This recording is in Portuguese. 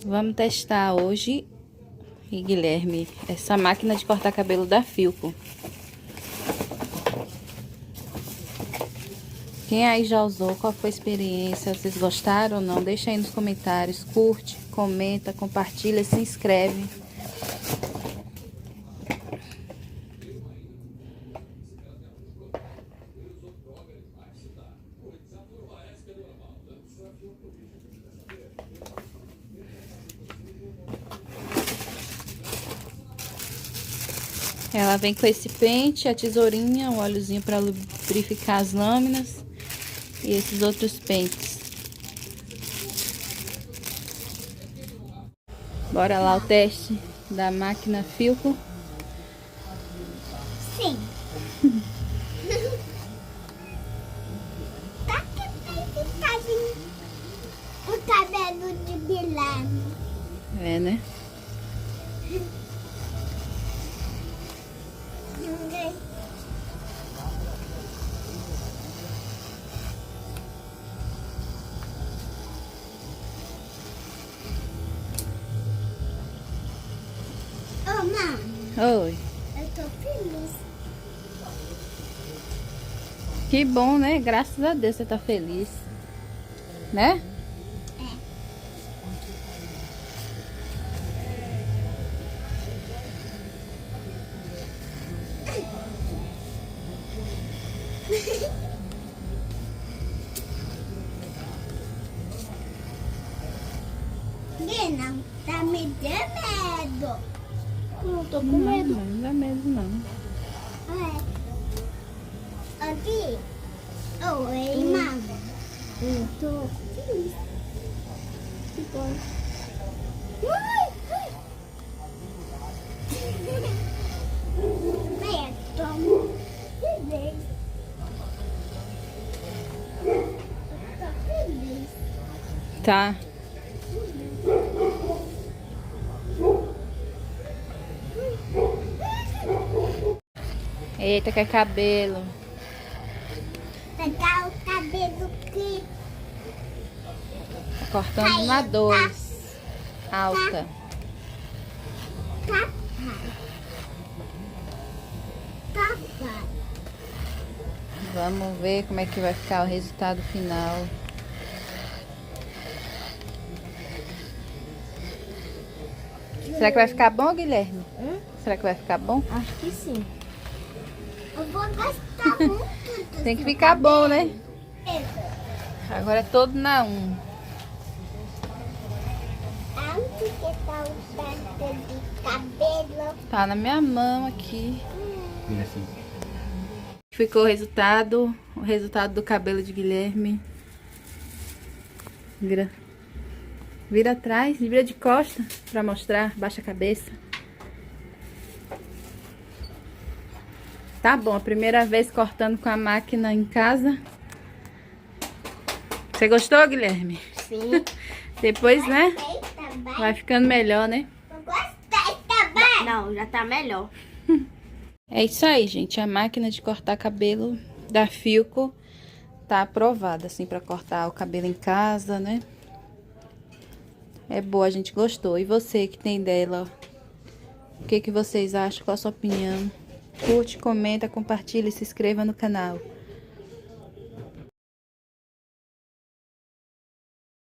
Vamos testar hoje, e Guilherme, essa máquina de cortar cabelo da Philco. Quem aí já usou, qual foi a experiência, vocês gostaram ou não? Deixa aí nos comentários, curte, comenta, compartilha, se inscreve. Ela vem com esse pente, a tesourinha, o óleozinho para lubrificar as lâminas e esses outros pentes. Bora lá o teste da máquina Philco. Sim. Tá que o cabelo de Guilherme. É, né? Ô, mãe, Oi. eu tô feliz. Que bom, né? Graças a Deus você tá feliz. Né? Guina, tá me dando medo. Não tô com medo. Não dá medo, não. Aqui. Oi, mãe. Eu tô feliz. Que bom. Mãe, eu tô feliz. Eu tô feliz. Tá. Eita, que é cabelo. Pegar o cabelo que Tá cortando na 2. Alta. papai. Vamos ver como é que vai ficar o resultado final. Será que vai ficar bom, Guilherme? Será que vai ficar bom? Acho que sim. Eu vou gastar muito. Tem que ficar bom, né? Agora é todo na 1. Onde que tá o tanto de cabelo? Tá na minha mão aqui. Ficou o resultado do cabelo de Guilherme. Vira atrás, vira de costa pra mostrar, baixa a cabeça. Tá bom, a primeira vez cortando com a máquina em casa. Você gostou, Guilherme? Sim. Depois, né? Gostei também. Vai ficando melhor, né? Eu gostei também. Não, já tá melhor. É isso aí, gente. A máquina de cortar cabelo da Philco tá aprovada, assim, pra cortar o cabelo em casa, né? É boa, a gente gostou. E você que tem dela, o que que vocês acham? Qual a sua opinião? Curte, comenta, compartilha e se inscreva no canal.